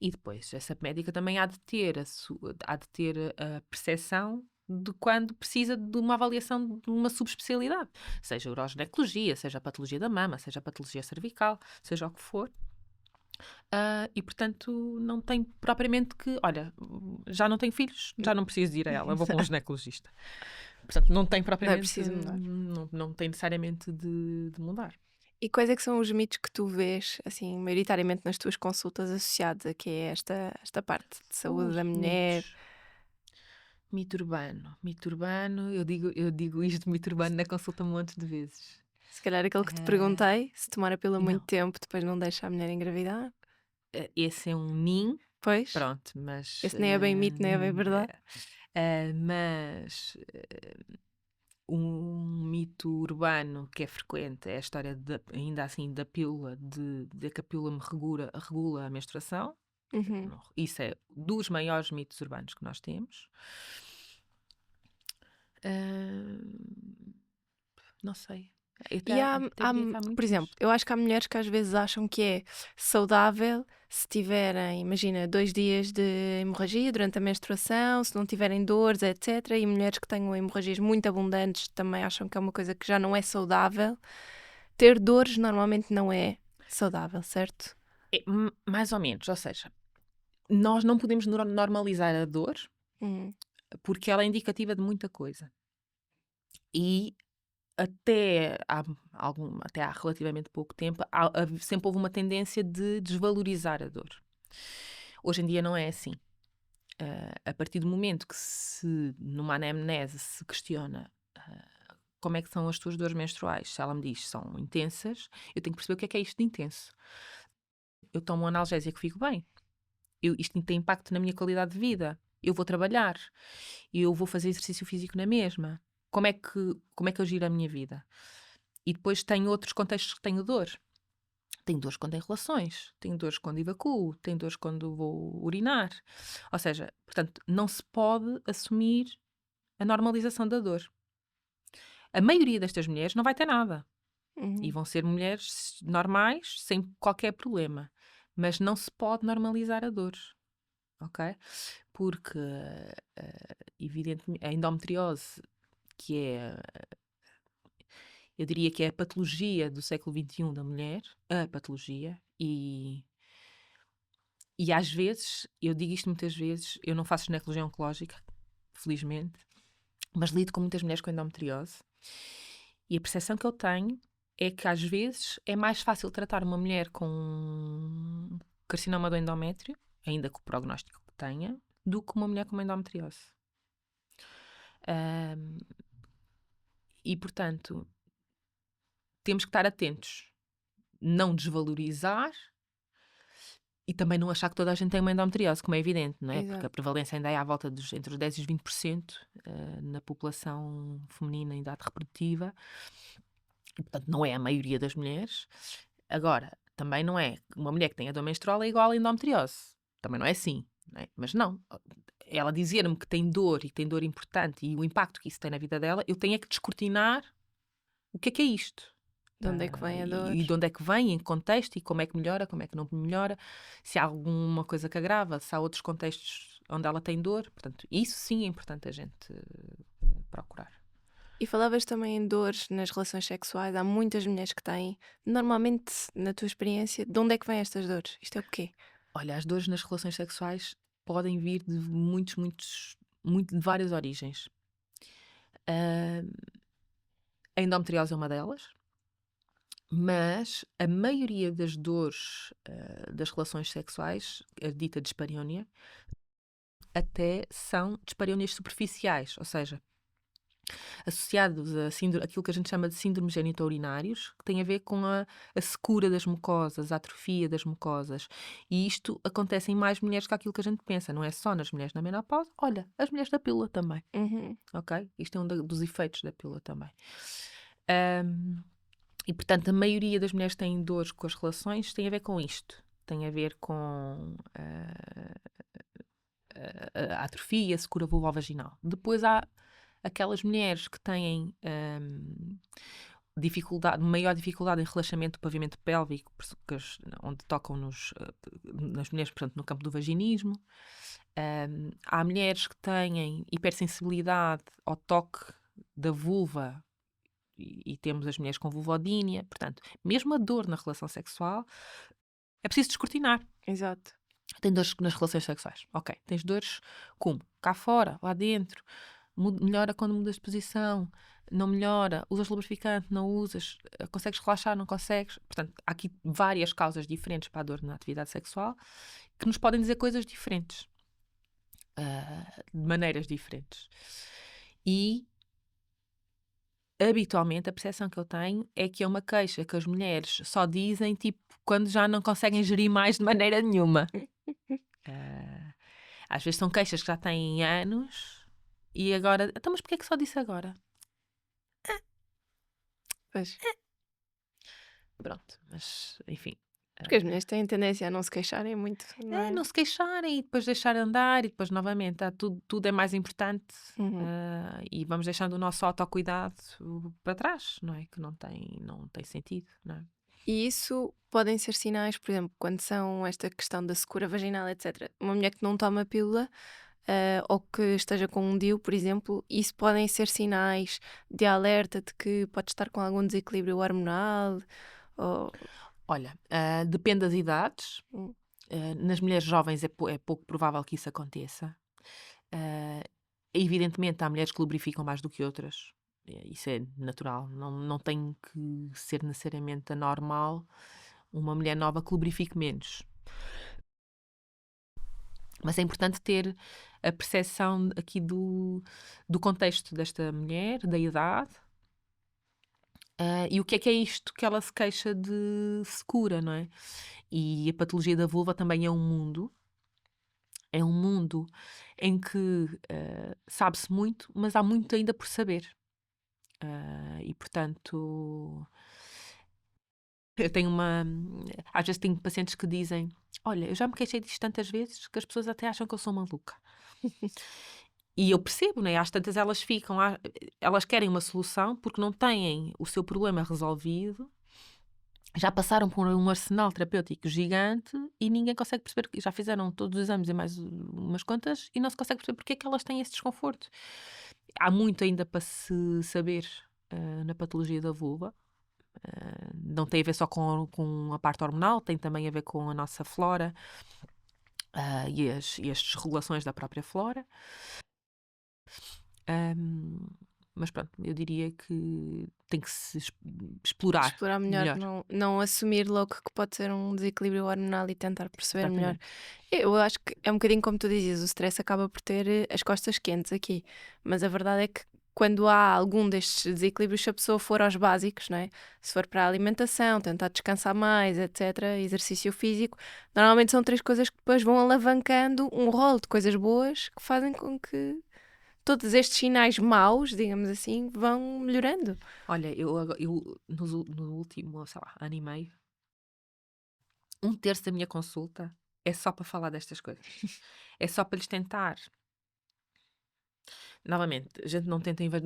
E depois, essa médica também há de ter a percepção de quando precisa de uma avaliação de uma subespecialidade, seja uroginecologia, seja a patologia da mama, seja a patologia cervical, seja o que for. E, portanto, não tem propriamente que, olha, já não tenho filhos, já não preciso de ir a ela, vou para um ginecologista. Portanto, não tem Não é propriamente, preciso mudar. não tem necessariamente de mudar. E quais é que são os mitos que tu vês, assim, maioritariamente nas tuas consultas associados a que é esta parte de saúde da mulher? Mitos. Mito urbano, eu digo isto de mito urbano na consulta montes de vezes. Se calhar aquele que te Ah, perguntei, se tomar a pílula muito não, tempo, depois não deixa a mulher engravidar. esse é um nin, Pois, pronto, mas, esse nem é bem mito, nem é bem verdade. mas um mito urbano que é frequente é a história, ainda assim, da pílula, de que a pílula me regula a menstruação. Uhum. Isso é dos maiores mitos urbanos que nós temos. Ah, não sei. E Até diria que há por exemplo, muitos. eu acho que há mulheres que às vezes acham que é saudável se tiverem, imagina, 2 dias de hemorragia durante a menstruação, se não tiverem dores, etc. E mulheres que tenham hemorragias muito abundantes também acham que é uma coisa que já não é saudável. Ter dores normalmente não é saudável, certo? Mais ou menos, ou seja, nós não podemos normalizar a dor Hum, porque ela é indicativa de muita coisa. E até há relativamente pouco tempo, sempre houve uma tendência de desvalorizar a dor. Hoje em dia não é assim. A partir do momento que numa anamnese se questiona como é que são as tuas dores menstruais, se ela me diz que são intensas, eu tenho que perceber o que é isto de intenso. Eu tomo um analgésico e fico bem. Isto tem impacto na minha qualidade de vida. Eu vou trabalhar, eu vou fazer exercício físico na mesma. Como é que eu giro a minha vida? E depois tenho outros contextos que tenho dor. Tenho dores quando tenho relações, tenho dores quando evacuo, tenho dores quando vou urinar. Ou seja, portanto, não se pode assumir a normalização da dor. A maioria destas mulheres não vai ter nada. E uhum. vão ser mulheres normais, sem qualquer problema. Mas não se pode normalizar a dor. Ok? Porque, evidentemente, a endometriose, que é, eu diria que é a patologia do século XXI da mulher, a patologia, e às vezes, eu digo isto muitas vezes, eu não faço ginecologia oncológica, felizmente, mas lido com muitas mulheres com endometriose, e a percepção que eu tenho é que às vezes é mais fácil tratar uma mulher com carcinoma do endométrio, ainda que o prognóstico que tenha, do que uma mulher com uma endometriose. Ahm, e, portanto, temos que estar atentos, não desvalorizar e também não achar que toda a gente tem uma endometriose, como é evidente, não é? Porque a Exato. prevalência ainda é à volta entre os 10 e os 20% na população feminina em idade reprodutiva, e, portanto, não é a maioria das mulheres. Agora, também não é uma mulher que tenha dor menstrual é igual a endometriose. Também não é assim, não é? Mas não, ela dizer-me que tem dor e que tem dor importante e o impacto que isso tem na vida dela, eu tenho é que descortinar o que é isto. De onde é que vem a dor? E de onde é que vem, em que contexto, e como é que melhora, como é que não melhora, se há alguma coisa que agrava, se há outros contextos onde ela tem dor. Portanto, isso sim é importante a gente procurar. E falavas também em dores nas relações sexuais. Há muitas mulheres que têm. Normalmente, na tua experiência, de onde é que vêm estas dores? Isto é o quê? Olha, as dores nas relações sexuais podem vir de de várias origens. Ah, a endometriose é uma delas, mas a maioria das dores das relações sexuais, a dita dispareunia, até são dispareunías superficiais, ou seja, associados a aquilo que a gente chama de síndromes genitourinários, que tem a ver com a secura das mucosas, a atrofia das mucosas. E isto acontece em mais mulheres que aquilo que a gente pensa, não é só nas mulheres na menopausa, olha, as mulheres da pílula também, Uhum. ok? Isto é dos efeitos da pílula também. E, portanto, a maioria das mulheres que têm dores com as relações tem a ver com isto. Tem a ver com a atrofia, a secura vulvovaginal. Depois há aquelas mulheres que têm maior dificuldade em relaxamento do pavimento pélvico, onde tocam nas mulheres, portanto, no campo do vaginismo. Há mulheres que têm hipersensibilidade ao toque da vulva e temos as mulheres com vulvodínia. Portanto, mesmo a dor na relação sexual é preciso descortinar. Exato. Tem dores nas relações sexuais. Ok. Tens dores como? Cá fora, lá dentro. Melhora quando mudas de posição. Não melhora. Usas lubrificante, não usas. Consegues relaxar, não consegues. Portanto, há aqui várias causas diferentes para a dor na atividade sexual que nos podem dizer coisas diferentes. de maneiras diferentes. E, habitualmente, a percepção que eu tenho é que é uma queixa que as mulheres só dizem, tipo, quando já não conseguem gerir mais de maneira nenhuma. Ah, Às vezes são queixas que já têm anos e agora... Então, mas porquê é que só disse agora? Pois. Pronto, mas, enfim. Porque as mulheres têm tendência a não se queixarem muito, não é? Não se queixarem e depois deixar andar e depois novamente tudo é mais importante, Uhum. e vamos deixando o nosso autocuidado para trás, não é? Que não tem sentido, não é? E isso podem ser sinais, por exemplo, quando são esta questão da secura vaginal, etc. Uma mulher que não toma pílula, ou que esteja com um DIU, por exemplo, isso podem ser sinais de alerta de que pode estar com algum desequilíbrio hormonal, ou... Olha, depende das idades. Hum. Nas mulheres jovens é pouco provável que isso aconteça. Evidentemente, há mulheres que lubrificam mais do que outras. Isso é natural. Não tem que ser necessariamente anormal uma mulher nova que lubrifique menos. Mas é importante ter a percepção aqui do contexto desta mulher, da idade, e o que é isto que ela se queixa de secura, não é? E a patologia da vulva também é um mundo em que sabe-se muito, mas há muito ainda por saber. E portanto, eu tenho às vezes tenho pacientes que dizem: Olha, eu já me queixei disto tantas vezes que as pessoas até acham que eu sou maluca. E eu percebo, né? Às tantas elas querem uma solução porque não têm o seu problema resolvido, já passaram por um arsenal terapêutico gigante e ninguém consegue perceber, já fizeram todos os exames e mais umas quantas e não se consegue perceber porque é que elas têm esse desconforto. Há muito ainda para se saber na patologia da vulva. Não tem a ver só com a parte hormonal, tem também a ver com a nossa flora, e as desregulações da própria flora. Mas pronto, eu diria que tem que se explorar Explorar melhor, melhor. não assumir logo que pode ser um desequilíbrio hormonal e tentar perceber melhor. Exatamente. Eu acho que é um bocadinho como tu dizias, o stress acaba por ter as costas quentes aqui, mas a verdade é que quando há algum destes desequilíbrios, se a pessoa for aos básicos, não é? Se for para a alimentação, tentar descansar mais, etc., exercício físico, normalmente são 3 coisas que depois vão alavancando um rol de coisas boas que fazem com que todos estes sinais maus, digamos assim, vão melhorando. Olha, eu no último, sei lá, ano e meio, 1/3 da minha consulta é só para falar destas coisas. É só para lhes tentar. Novamente, a gente não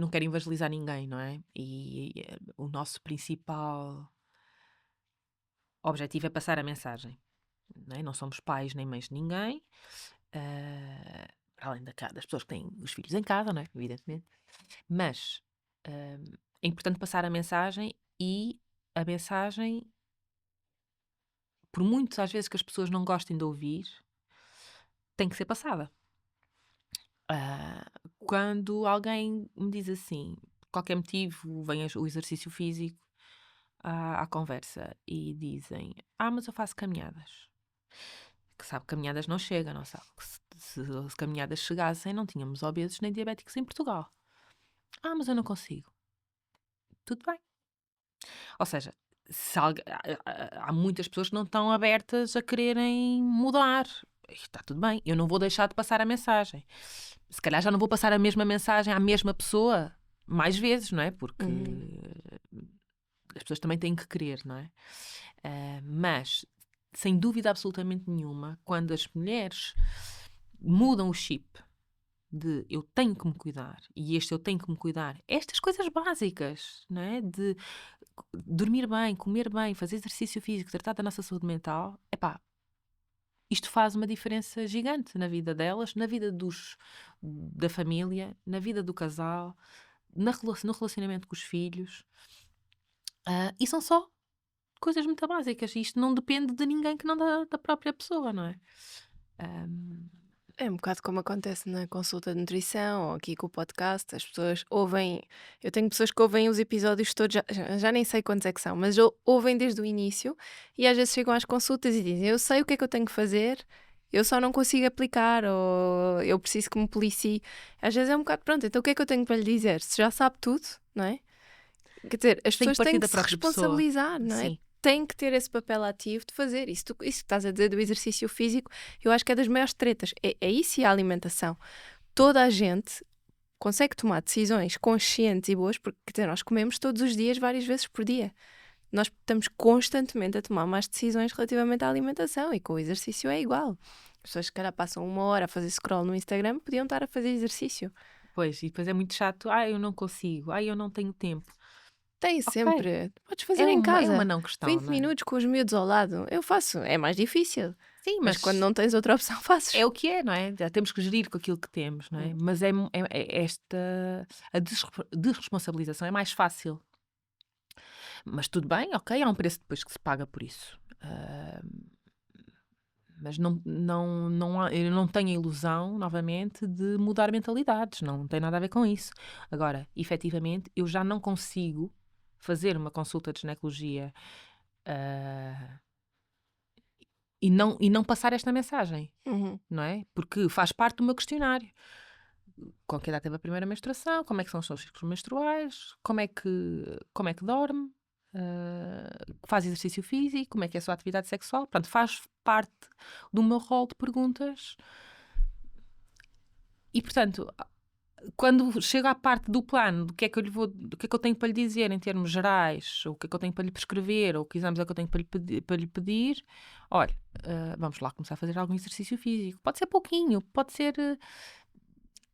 quer evangelizar ninguém, não é? E o nosso principal objetivo é passar a mensagem. Não é? Não somos pais nem mães de ninguém, para além das pessoas que têm os filhos em casa, não é? Evidentemente. Mas é importante passar a mensagem e a mensagem, por muito às vezes que as pessoas não gostem de ouvir, tem que ser passada. Quando alguém me diz assim, por qualquer motivo, vem o exercício físico à conversa e dizem: mas eu faço caminhadas. Que sabe que caminhadas não chega, não sabe? Que se caminhadas chegassem, não tínhamos obesos nem diabéticos em Portugal. Mas eu não consigo. Tudo bem. Ou seja, há muitas pessoas que não estão abertas a quererem mudar. Está tudo bem. Eu não vou deixar de passar a mensagem. Se calhar já não vou passar a mesma mensagem à mesma pessoa mais vezes, não é? Porque as pessoas também têm que querer, não é? Mas, sem dúvida absolutamente nenhuma, quando as mulheres mudam o chip de eu tenho que me cuidar e eu tenho que me cuidar, estas coisas básicas, não é? De dormir bem, comer bem, fazer exercício físico, tratar da nossa saúde mental, isto faz uma diferença gigante na vida delas, na vida da família, na vida do casal, no relacionamento com os filhos. E são só coisas muito básicas. E isto não depende de ninguém que não da própria pessoa, não é? É um bocado como acontece na consulta de nutrição ou aqui com o podcast. As pessoas ouvem. Eu tenho pessoas que ouvem os episódios todos, já nem sei quantos é que são, mas ouvem desde o início e às vezes chegam às consultas e dizem: Eu sei o que é que eu tenho que fazer eu só não consigo aplicar, ou eu preciso que me policie. Às vezes é um bocado, pronto, então o que é que eu tenho para lhe dizer? Se já sabe tudo, não é? Quer dizer, as Tem que pessoas partir têm da que se própria pessoa. responsabilizar, não é? Sim. Têm que ter esse papel ativo de fazer. Isso que estás a dizer do exercício físico, eu acho que é das maiores tretas. É isso e a alimentação. Toda a gente consegue tomar decisões conscientes e boas, porque, quer dizer, nós comemos todos os dias, várias vezes por dia. Nós estamos constantemente a tomar mais decisões relativamente à alimentação, e com o exercício é igual. As pessoas, se calhar, passam 1 hora a fazer scroll no Instagram, podiam estar a fazer exercício. Pois, e depois é muito chato. Eu não consigo. Eu não tenho tempo. Tem Ok. sempre. Podes fazer É em uma casa. não questão, 20 não é? minutos com os miúdos ao lado. Eu faço. É mais difícil. Sim, Mas quando não tens outra opção, fazes. é o que é, não é? Já temos que gerir com aquilo que temos, não é? Mas a desresponsabilização é mais fácil. Mas tudo bem, ok, há um preço depois que se paga por isso. Mas eu não tenho a ilusão, novamente, de mudar mentalidades. Não tem nada a ver com isso. Agora, efetivamente, eu já não consigo fazer uma consulta de ginecologia e não passar esta mensagem, Uhum. não é? Porque faz parte do meu questionário. Com que idade teve a primeira menstruação? Como é que são os seus ciclos menstruais? Como é que dorme? Faz exercício físico? Como é que é a sua atividade sexual? Portanto, faz parte do meu rol de perguntas. E, portanto, quando chego à parte do plano, do que é que eu tenho para lhe dizer em termos gerais, ou o que é que eu tenho para lhe prescrever, ou que exames é que eu tenho para lhe pedir, olha, vamos lá começar a fazer algum exercício físico. Pode ser pouquinho, pode ser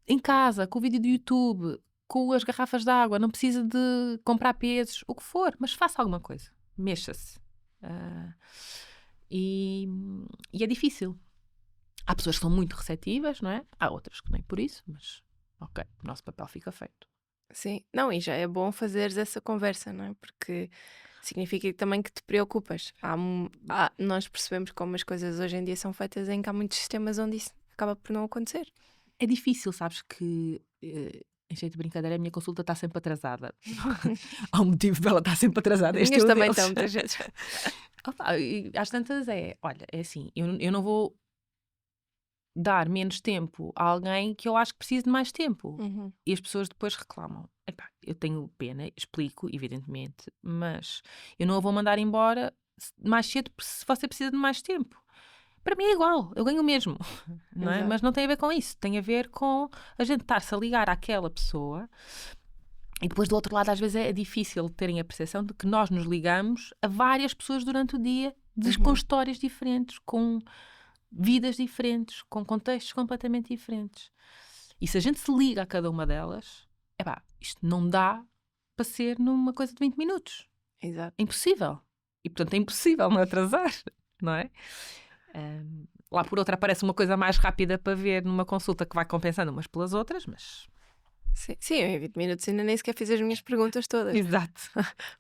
em casa, com o vídeo do YouTube, com as garrafas de água, não precisa de comprar pesos, o que for, mas faça alguma coisa, mexa-se. E é difícil. Há pessoas que são muito receptivas, não é? Há outras que nem por isso, mas ok, o nosso papel fica feito. Sim. Não, e já é bom fazeres essa conversa, não é? Porque significa também que te preocupas. Nós percebemos como as coisas hoje em dia são feitas, em que há muitos sistemas onde isso acaba por não acontecer. É difícil, sabes que, em jeito de brincadeira, a minha consulta está sempre atrasada. Há um motivo para ela estar sempre atrasada. As Este é minhas um também deles. estão, muitas vezes. E às tantas olha, é assim, eu não vou dar menos tempo a alguém que eu acho que precisa de mais tempo. Uhum. E as pessoas depois reclamam. Epá, eu tenho pena, explico, evidentemente, mas eu não a vou mandar embora mais cedo se você precisa de mais tempo. Para mim é igual, eu ganho o mesmo, não é? Exato. Mas não tem a ver com isso, tem a ver com a gente estar-se a ligar àquela pessoa. E depois do outro lado às vezes é difícil terem a percepção de que nós nos ligamos a várias pessoas durante o dia, com histórias diferentes, com vidas diferentes, com contextos completamente diferentes. E se a gente se liga a cada uma delas, isto não dá para ser numa coisa de 20 minutos. Exato. É impossível. E portanto é impossível não atrasar, não é? Lá por outra aparece uma coisa mais rápida para ver numa consulta que vai compensando umas pelas outras, mas... Sim, em 20 minutos ainda nem sequer fiz as minhas perguntas todas. Exato.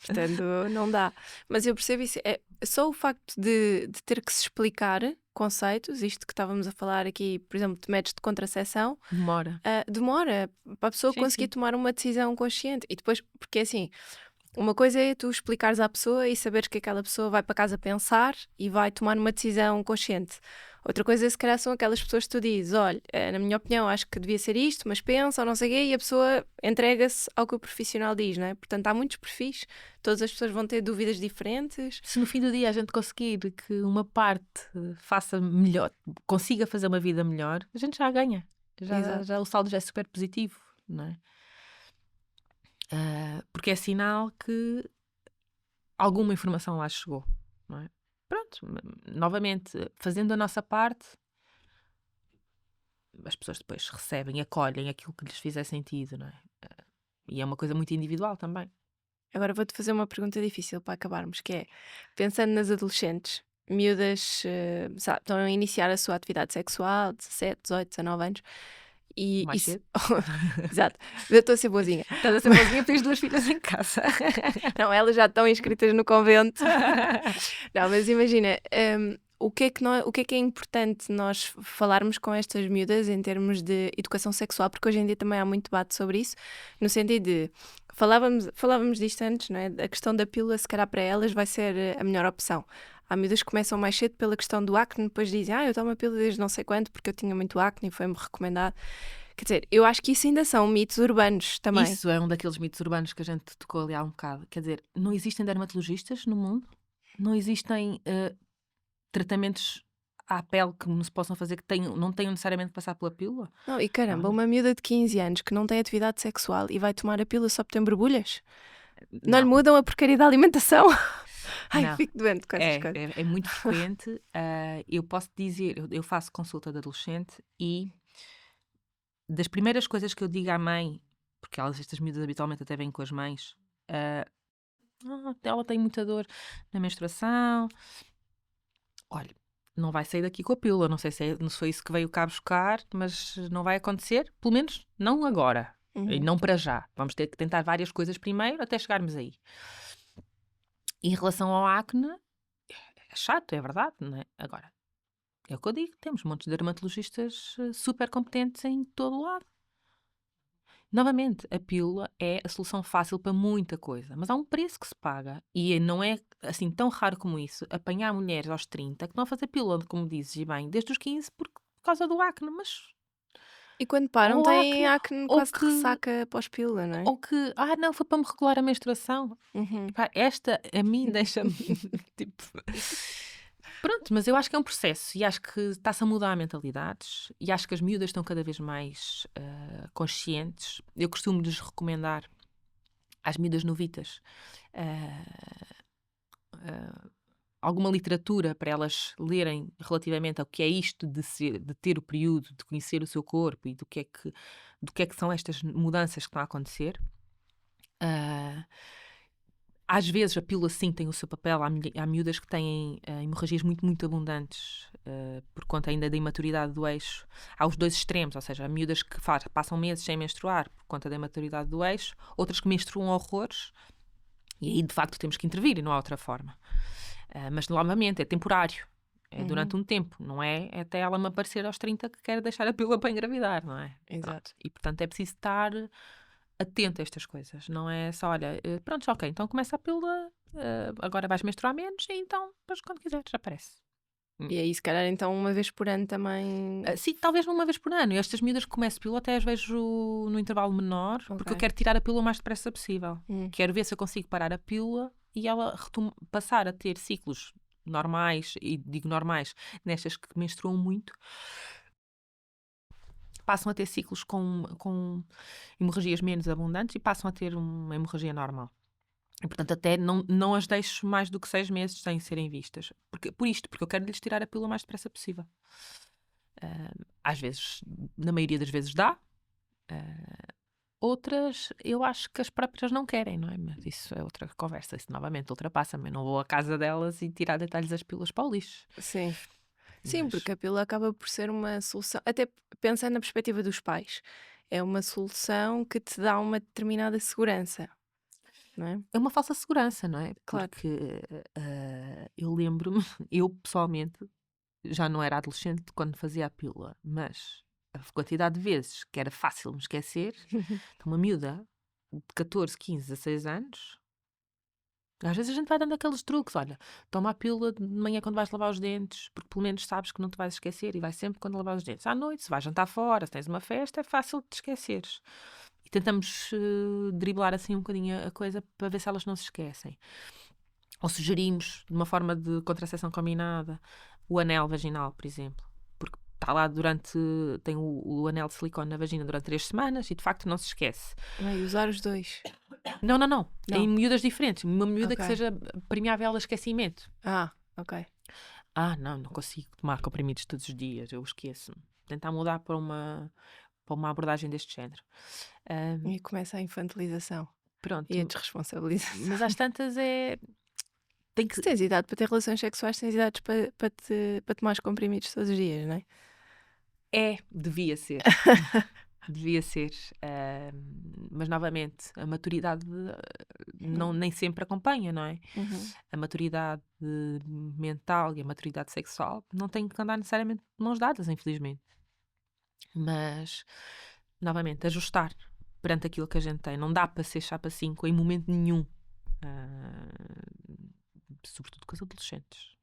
Portanto, não dá. Mas eu percebo isso. É só o facto de ter que se explicar conceitos, isto que estávamos a falar aqui, por exemplo, de métodos de contracepção, Demora. demora para a pessoa Sim, conseguir sim. tomar uma decisão consciente. E depois, porque assim, uma coisa é tu explicares à pessoa e saberes que aquela pessoa vai para casa pensar e vai tomar uma decisão consciente. Outra coisa, se calhar, são aquelas pessoas que tu dizes, olha, na minha opinião, acho que devia ser isto, mas pensa ou não sei o quê, e a pessoa entrega-se ao que o profissional diz, não é? Portanto, há muitos perfis, todas as pessoas vão ter dúvidas diferentes. Se no fim do dia a gente conseguir que uma parte faça melhor, consiga fazer uma vida melhor, a gente já ganha. Já o saldo já é super positivo, não é? Porque é sinal que alguma informação lá chegou, não é? Pronto, novamente, fazendo a nossa parte, as pessoas depois recebem, acolhem aquilo que lhes fizer sentido, não é? E é uma coisa muito individual também. Agora vou-te fazer uma pergunta difícil para acabarmos, que é, pensando nas adolescentes, miúdas, sabe, estão a iniciar a sua atividade sexual, 17, 18, 19 anos, e Mais isso... cedo. Exato, eu estou a ser boazinha. Estás a ser boazinha, tens 2 filhas em casa. Não, elas já estão inscritas no convento. Não, mas imagina, o que é que é importante nós falarmos com estas miúdas em termos de educação sexual, porque hoje em dia também há muito debate sobre isso, no sentido de, falávamos disto antes, não é? A questão da pílula, se calhar para elas vai ser a melhor opção. Há miúdas que começam mais cedo pela questão do acne, depois dizem, eu tomo a pílula desde não sei quanto porque eu tinha muito acne e foi-me recomendado. Quer dizer, eu acho que isso ainda são mitos urbanos também. Isso é um daqueles mitos urbanos que a gente tocou ali há um bocado. Quer dizer, não existem dermatologistas no mundo, não existem tratamentos à pele que não se possam fazer que não tenham necessariamente de passar pela pílula. Não, e caramba, uma miúda de 15 anos que não tem atividade sexual e vai tomar a pílula só porque tem borbulhas? Não lhe mudam a porcaria da alimentação? Ai, Não. fico doente com essas coisas. É muito frequente. Eu posso dizer, eu faço consulta de adolescente e das primeiras coisas que eu digo à mãe, porque estas miúdas habitualmente até vêm com as mães, ela tem muita dor na menstruação. Olha, não vai sair daqui com a pílula, não sei se foi isso que veio cá buscar, mas não vai acontecer, pelo menos não agora. E não para já. Vamos ter que tentar várias coisas primeiro até chegarmos aí. Em relação ao acne, é chato, é verdade, não é? Agora, é o que eu digo, temos montes de dermatologistas super competentes em todo o lado. Novamente, a pílula é a solução fácil para muita coisa, mas há um preço que se paga e não é assim tão raro como isso apanhar mulheres aos 30 que estão a fazer pílula, como dizes, e bem, desde os 15 por causa do acne, mas E quando param, ou têm acne, acne quase de ressaca pós-pílula, não é? ou que, não, foi para me regular a menstruação. Pá, esta a mim deixa-me tipo. Pronto, mas eu acho que é um processo e acho que está-se a mudar mentalidades e acho que as miúdas estão cada vez mais conscientes. Eu costumo lhes recomendar às miúdas novitas alguma literatura para elas lerem relativamente ao que é isto de ter o período, de conhecer o seu corpo e do que é que são estas mudanças que estão a acontecer. Às vezes a pílula sim tem o seu papel. Há miúdas que têm hemorragias muito, muito abundantes por conta ainda da imaturidade do eixo. Há os dois extremos, ou seja, há miúdas que passam meses sem menstruar por conta da imaturidade do eixo, outras que menstruam horrores e aí de facto temos que intervir e não há outra forma. Mas novamente é temporário, é durante um tempo, não é até ela me aparecer aos 30 que quer deixar a pílula para engravidar, não é? Exato. Pronto. E portanto é preciso estar atento a estas coisas, não é só, olha, pronto, ok, então começa a pílula, agora vais menstruar menos e então, depois quando quiseres, aparece. E aí, se calhar, então, uma vez por ano também. Sim, talvez uma vez por ano. Estas miúdas que começam pílula até as vejo no intervalo menor, porque eu quero tirar a pílula o mais depressa possível. Quero ver se eu consigo parar a pílula e ela passar a ter ciclos normais, e digo normais, nestas que menstruam muito, passam a ter ciclos com hemorragias menos abundantes e passam a ter uma hemorragia normal. E, portanto, até não as deixo mais do que 6 meses sem serem vistas. Porque eu quero lhes tirar a pílula o mais depressa possível. Às vezes, na maioria das vezes dá. Outras, eu acho que as próprias não querem, não é? Mas isso é outra conversa. Isso, novamente, ultrapassa-me. Eu não vou à casa delas e tirar detalhes das pílulas para o lixo. Sim. Sim, Mas porque a pílula acaba por ser uma solução, até pensando na perspectiva dos pais, é uma solução que te dá uma determinada segurança, não é? é uma falsa segurança, não é? Claro. Porque eu lembro-me, eu pessoalmente já não era adolescente quando fazia a pílula, mas a quantidade de vezes que era fácil me esquecer, uma miúda de 14, 15, 16 anos, às vezes a gente vai dando aqueles truques, olha, toma a pílula de manhã quando vais lavar os dentes, porque pelo menos sabes que não te vais esquecer e vai sempre quando lavar os dentes. À noite, se vais jantar fora, se tens uma festa, é fácil de te esqueceres. E tentamos driblar assim um bocadinho a coisa para ver se elas não se esquecem. Ou sugerimos, de uma forma de contracepção combinada, o anel vaginal, por exemplo. Porque está lá tem o anel de silicone na vagina durante 3 semanas e de facto não se esquece. E usar os dois. Não. Em miúdas diferentes. Uma miúda que Ok. seja permeável a esquecimento. Ok. Não consigo tomar comprimidos todos os dias, eu esqueço-me. Tentar mudar para uma abordagem deste género. E começa a infantilização Pronto. e a desresponsabilização. Mas às tantas Se tens idade para ter relações sexuais, tens idade para tomar os comprimidos todos os dias, não é? Devia ser. Devia ser. Mas, novamente, a maturidade nem sempre acompanha, não é? A maturidade mental e a maturidade sexual não têm que andar necessariamente de mãos dadas, infelizmente. Mas, novamente, ajustar perante aquilo que a gente tem. Não dá para ser chapa 5 em momento nenhum. Sobretudo com os adolescentes.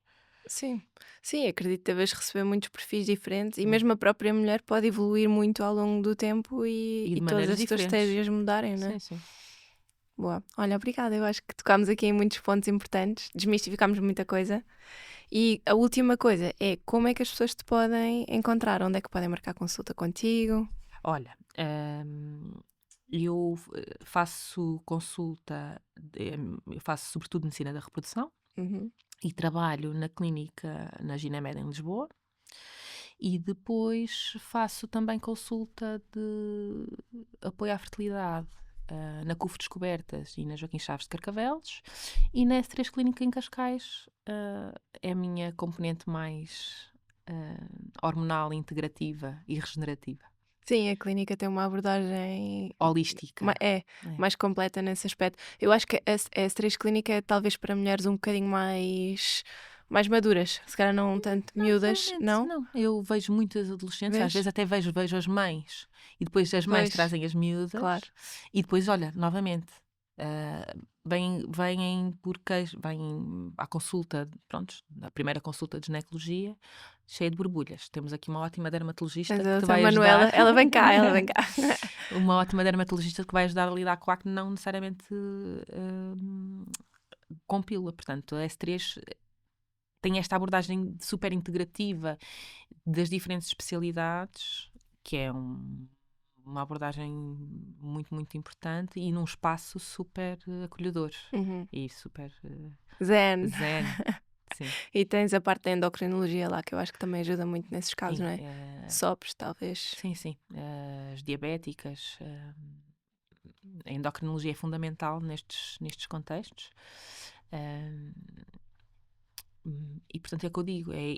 Sim, sim, acredito que deves receber muitos perfis diferentes e Hum. mesmo a própria mulher pode evoluir muito ao longo do tempo e, E e de todas maneiras as tuas diferentes. estratégias mudarem, não é? Sim, sim. Boa. Olha, obrigada. Eu acho que tocámos aqui em muitos pontos importantes, desmistificámos muita coisa. E a última coisa é como é que as pessoas te podem encontrar? Onde é que podem marcar consulta contigo? Olha, eu faço consulta, eu faço sobretudo medicina da reprodução Uhum. e trabalho na clínica na Ginemed em Lisboa. E depois faço também consulta de apoio à fertilidade na CUF Descobertas e na Joaquim Chaves de Carcavelos. E na S3 Clínica em Cascais é a minha componente mais hormonal, integrativa e regenerativa. Sim, a clínica tem uma abordagem Holística. é É. mais completa nesse aspecto. Eu acho que a S3 clínica é talvez para mulheres um bocadinho mais maduras, se calhar não tanto Não miúdas, necessariamente, não? não. Eu vejo muitas adolescentes, às vezes Vês? até vejo as mães, e depois as mães Pois, trazem as claro. miúdas, e depois, olha, novamente, vêm por vêm à consulta, pronto, a primeira consulta de ginecologia, cheia de borbulhas. Temos aqui uma ótima dermatologista Mas que a te outra vai Manuela, ajudar. ela vem cá, ela vem cá. Uma ótima dermatologista que vai ajudar a lidar com o acne, não necessariamente com pílula. Portanto, a S3 tem esta abordagem super integrativa das diferentes especialidades, que é uma abordagem muito, muito importante e num espaço super acolhedor Uhum. e super Zen. zen. Sim, E tens a parte da endocrinologia lá, que eu acho que também ajuda muito nesses casos, sim, não é? Sopros, talvez. sim, sim. As diabéticas, a endocrinologia é fundamental nestes contextos. Eh, E portanto é o que eu digo, é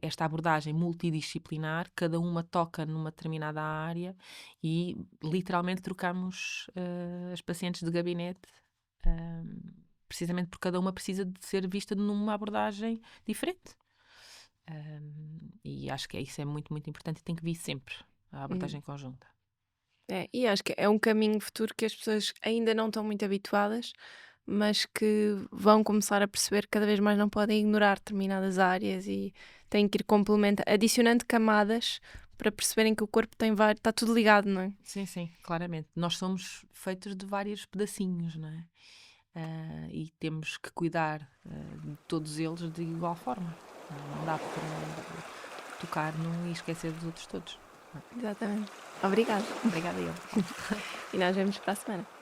esta abordagem multidisciplinar, cada uma toca numa determinada área e literalmente trocamos as pacientes de gabinete, ah, precisamente porque cada uma precisa de ser vista numa abordagem diferente. Ah, e acho que isso é muito, muito importante e tem que vir sempre a Uhum. abordagem conjunta. É, e acho que é um caminho futuro que as pessoas ainda não estão muito habituadas, mas que vão começar a perceber que cada vez mais não podem ignorar determinadas áreas e têm que ir complementando, adicionando camadas para perceberem que o corpo tem vários, está tudo ligado, não é? Sim, sim, claramente. Nós somos feitos de vários pedacinhos, não é? E temos que cuidar de todos eles de igual forma. Não dá para tocar num e esquecer dos outros todos. Exatamente. Obrigada. Obrigada, eu. E nós vemos para a semana.